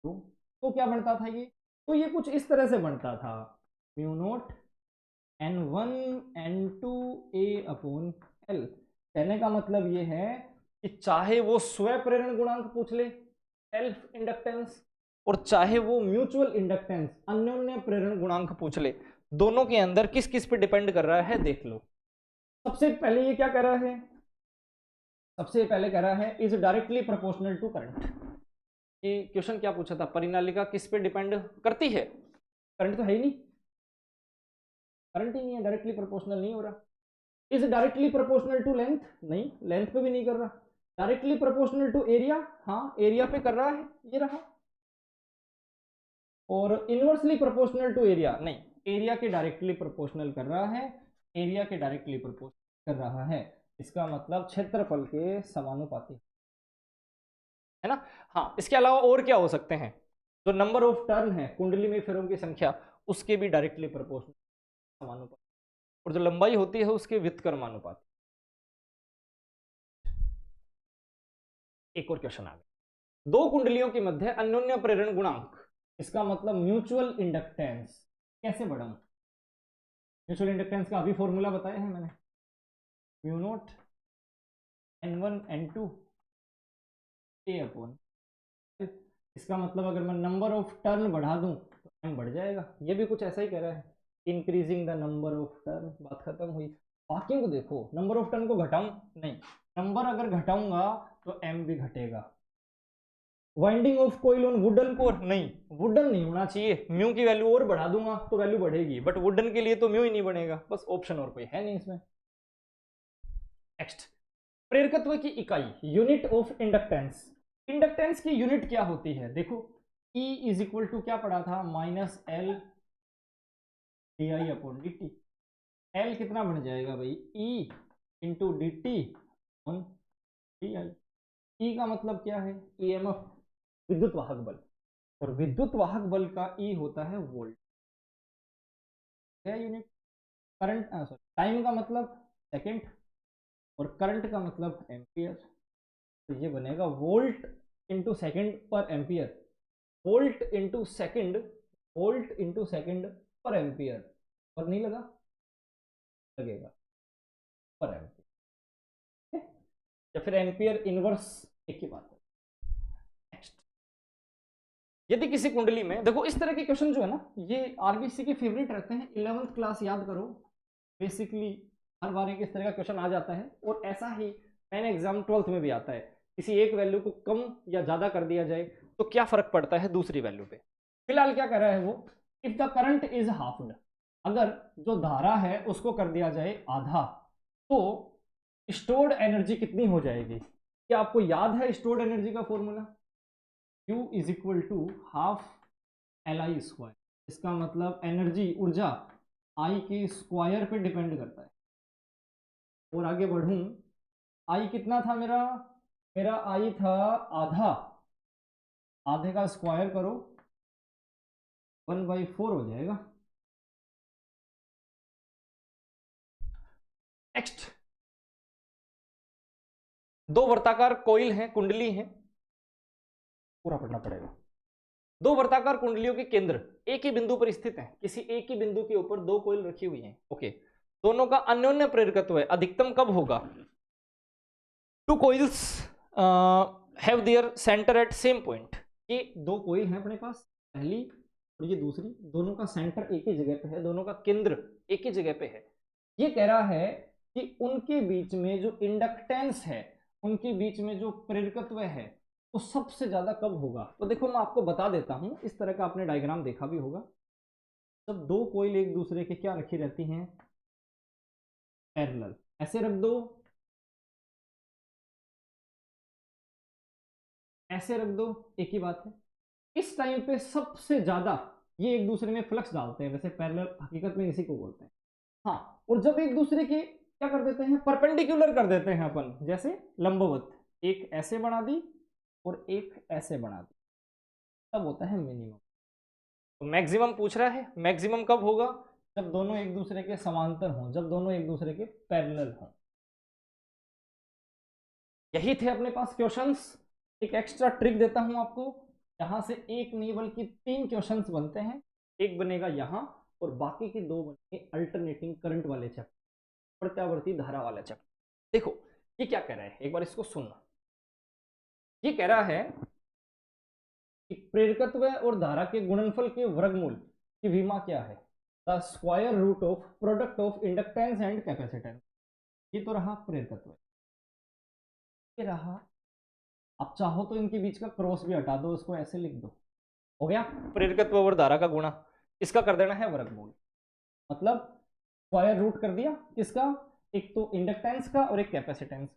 2, तो क्या बनता था ये, तो ये कुछ इस तरह से बनता था μ0 n1 n2 a upon l। कहने का मतलब ये है कि चाहे वो स्व प्रेरण गुणांक पूछ ले सेल्फ इंडक्टेंस, और चाहे वो म्यूचुअल इंडक्टेंस अन्योन्य प्रेरण गुणांक पूछ ले, दोनों के अंदर किस किस पे डिपेंड कर रहा है देख लो। सबसे पहले ये क्या कह रहा है, सबसे पहले कह रहा है is directly proportional to current. ये क्वेश्चन क्या पूछा था, परिनालिका किस पे डिपेंड करती है, करंट तो है ही नहीं, करंट ही नहीं है, डायरेक्टली प्रोपोर्शनल नहीं हो रहा। Is directly proportional to length, नहीं लेंथ पे भी नहीं कर रहा। डायरेक्टली प्रोपोर्शनल टू एरिया, हाँ एरिया पे कर रहा है, ये रहा। और इनवर्सली प्रोपोर्शनल टू एरिया, नहीं एरिया के डायरेक्टली प्रोपोर्शनल कर रहा है, एरिया के डायरेक्टली प्रोपोर्शनल कर रहा है, इसका मतलब क्षेत्रफल के समानुपाती है ना। हाँ, इसके अलावा और क्या हो सकते हैं, जो नंबर ऑफ टर्न है कुंडली में फेरों की संख्या, उसके भी डायरेक्टली प्रोपोर्शनल समानुपाती, और जो लंबाई होती है उसके व्युत्क्रमानुपाती। एक और क्वेश्चन आ गया, दो कुंडलियों के मध्य अन्योन्य प्रेरण गुणांक, इसका मतलब म्यूचुअल इंडक्टेंस कैसे बढ़ाऊं? म्यूचुअल इंडक्टेंस का अभी फॉर्मूला बताया है मैंने, mu naught N1 N2 A upon, इसका मतलब अगर मैं नंबर ऑफ टर्न बढ़ा दूं तो M बढ़ जाएगा। ये भी कुछ ऐसा ही कह रहा है, increasing the number of turn, बात खत्म हुई। बाकियों को देखो, नंबर ऑफ टर्न को घटाऊं नहीं, नंबर अगर घटाऊंगा तो M भी घटेगा। Winding of coil on wooden core, नहीं वुडन नहीं होना चाहिए, म्यू की वैल्यू और बढ़ा दूंगा तो वैल्यू बढ़ेगी, बट वुडन के लिए तो म्यू ही नहीं बनेगा, बस ऑप्शन और कोई है नहीं इसमें। नेक्स्ट, प्रेरकत्व की इकाई, यूनिट ऑफ इंडक्टेंस, इंडक्टेंस की यूनिट क्या होती है? देखो E इज इक्वल टू क्या पढ़ा था, minus L D I upon D T. L कितना बन जाएगा भाई, E into D T on D I. E का मतलब क्या है, EMF, विद्युत वाहक बल, और विद्युत वाहक बल का E होता है वोल्ट, क्या यूनिट? करंट, सॉरी, टाइम का मतलब सेकंड, और करंट का मतलब एम्पियर, तो ये बनेगा वोल्ट इंटू सेकेंड पर ampere, volt into second, volt into second पर एम्पियर, और नहीं लगा, लगेगा पर एम्पियर, या फिर एम्पियर इनवर्स, एक ही बात है। नेक्स्ट, यदि किसी कुंडली में, देखो इस तरह के क्वेश्चन जो है ना, ये आरबीसी के फेवरेट रहते हैं, 11th क्लास याद करो, बेसिकली हर बार एक इस तरह का क्वेश्चन आ जाता है, और ऐसा ही मैंने एग्जाम 12th में भी आता है, किसी एक वैल्यू को कम या ज्यादा कर दिया जाए तो क्या फर्क पड़ता है दूसरी वैल्यू पे। फिलहाल क्या कर रहा है वो, if the current is halved, अगर जो धारा है उसको कर दिया जाए आधा, तो स्टोर्ड एनर्जी कितनी हो जाएगी? क्या आपको याद है स्टोर्ड एनर्जी का formula? Q is equal to half L I square, इसका मतलब एनर्जी, ऊर्जा आई के स्क्वायर पे डिपेंड करता है। और आगे बढ़ूं, आई कितना था मेरा, मेरा आई था आधा, आधे का स्क्वायर करो 1/4 हो जाएगा। नेक्स्ट, दो वर्ताकार कोइल हैं, कुंडली हैं, पूरा पढ़ना पड़ेगा। दो वर्ताकार कुंडलियों के केंद्र एक ही बिंदु पर स्थित हैं, किसी एक ही बिंदु के ऊपर दो कोइल रखी हुई हैं, ओके। दोनों का अन्योन्य प्रेरकत्व है, अधिकतम कब होगा? Two coils have their centre at same point, ये दो कोइल हैं अपने पास, पहली और ये दूसरी, दोनों का सेंटर एक ही जगह पे है, दोनों का केंद्र एक ही जगह पे है। ये कह रहा है कि उनके बीच में जो इंडक्टेंस है, उनके बीच में जो प्रेरकत्व है, वो सबसे ज्यादा कब होगा? तो देखो मैं आपको बता देता हूं, इस तरह का आपने डायग्राम देखा भी होगा, जब दो कोइल एक दूसरे के क्या रखी रहती हैं, पैरेलल, ऐसे रख दो, ऐसे रख दो, एक ही बात है। इस टाइम पे सबसे ज्यादा ये एक दूसरे में फ्लक्स डालते हैं, वैसे पैरेलल हकीकत में इसी को बोलते हैं, हाँ। और जब एक दूसरे के क्या कर देते हैं, परपेंडिकुलर कर देते हैं अपन, जैसे लंबवत, एक ऐसे बना दी और एक ऐसे बना दी, तब होता है मिनिमम। तो मैक्सिमम पूछ रहा है, मैक्सिमम कब होगा? जब दोनों एक दूसरे के समांतर हों, जब दोनों एक दूसरे के पैरेलल हों। यही थे अपने पास क्वेश्चंस। एक एक्स्ट्रा ट्रिक देता हूं आपको, यहां से एक नहीं बल्कि 3 क्वेश्चंस बनते हैं, एक बनेगा यहां और बाकी के 2 बनेंगे अल्टरनेटिंग करंट वाले चैप्टर, प्रत्यावर्ती धारा वाला चैप्टर। देखो ये क्या कह रहा है, एक बार इसको सुनना। ये कह रहा है कि प्रेरकत्व और धारा के गुणनफल के वर्गमूल की विमा क्या है? The square root of product of inductance and capacitance. ये तो रहा प्रेरकत्व, ये रहा, आप चाहो तो इनके बीच का क्रॉस भी हटा दो, उसको ऐसे लिख दो, हो गया प्रेरकत्व और धारा का गुणा, इसका कर देना है वर्गमूल, मतलब स्क्वायर रूट कर दिया किसका, एक तो इंडक्टेंस का और एक कैपेसिटेंस।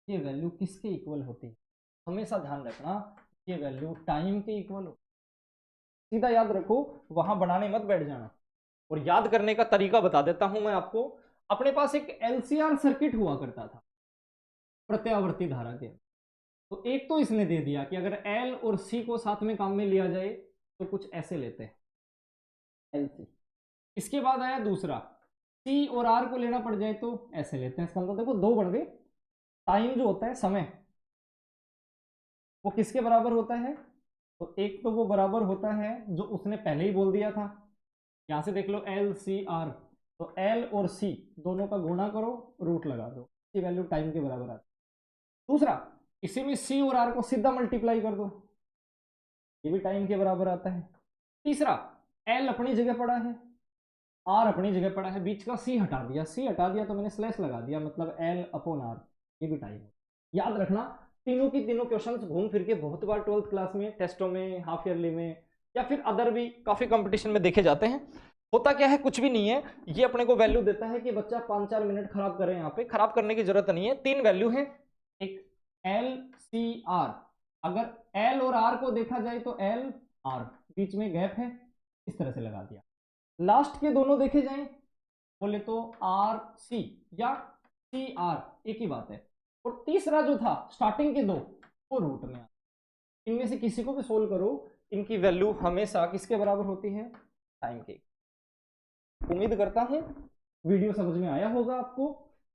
ये वैल्यू किसके इक्वल होती है? हमेशा ध्यान रखना, ये वैल्यू टाइम के इक्वल हो, सीधा याद रखो, वहां बनाने मत बैठ जाना। और याद करने का तरीका बता देता हूं मैं आपको, अपने पास एक LCR सर्किट हुआ करता था प्रत्यावर्ती धारा के, तो एक तो इसने दे दिया कि अगर L और C को साथ में काम में लिया जाए तो कुछ ऐसे लेते हैं, LC। इसके बाद आया दूसरा, C और R को लेना पड़ जाए तो ऐसे लेते हैं। इसका मतलब देखो दो बन गए। टाइम जो होता है, समय, वो किसके बराबर होता है? तो एक तो वो बराबर होता है जो उसने पहले ही बोल दिया था, यहां से देख लो LCR, तो L और C दोनों का गुणा करो, रूट लगा दो, इसकी वैल्यू टाइम के बराबर आती है। दूसरा, इसी में C और R को सीधा मल्टीप्लाई कर दो, ये भी टाइम के बराबर आता है। तीसरा, L अपनी जगह पड़ा है, R अपनी जगह पड़ा है, बीच का C हटा दिया, C हटा दिया तो मैंने स्लैश लगा दिया, मतलब L अपॉन R, ये भी टाइम। याद रखना, तीनों की तीनों क्वेश्चंस घूम फिर के बहुत बार 12th क्लास में, टेस्टों में, हाफ ईयरली में, या फिर अदर भी काफी कंपटीशन में देखे जाते हैं। होता क्या है, कुछ भी नहीं है, ये अपने को वैल्यू देता है कि बच्चा 5-4 मिनट खराब करे। यहाँ पे खराब करने की जरूरत नहीं है, तीन वैल्यू है, एक LCR, अगर L और R को देखा जाए तो LR, बीच में गैप है, इस तरह से लगा दिया। लास्ट के दोनों देखे जाएं बोले तो RC या CR, एक ही बात है। और तीसरा जो था स्टार्टिंग के दो, वो रूट में, इनमें से किसी को भी सोल्व करो, इनकी वैल्यू हमेशा किसके बराबर होती है? टाइम के। उम्मीद करता हूं वीडियो समझ में आया होगा आपको।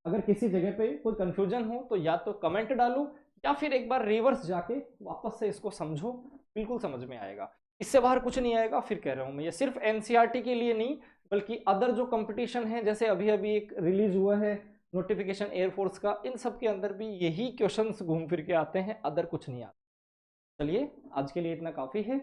अगर किसी जगह पे कोई कंफ्यूजन हो तो या तो कमेंट डालो, या फिर एक बार रिवर्स जाके वापस से इसको समझो, बिल्कुल समझ में आएगा। इससे बाहर कुछ नहीं आएगा। फिर कह रहा हूं मैं, ये सिर्फ एनसीईआरटी के लिए नहीं, बल्कि अदर जो कंपटीशन है, जैसे अभी अभी एक रिलीज हुआ है नोटिफिकेशन एयरफोर्स का, इन सब के अंदर भी यही क्वेश्चंस घूम फिर के आते हैं, अदर कुछ नहीं आता। चलिए, आज के लिए इतना काफी है।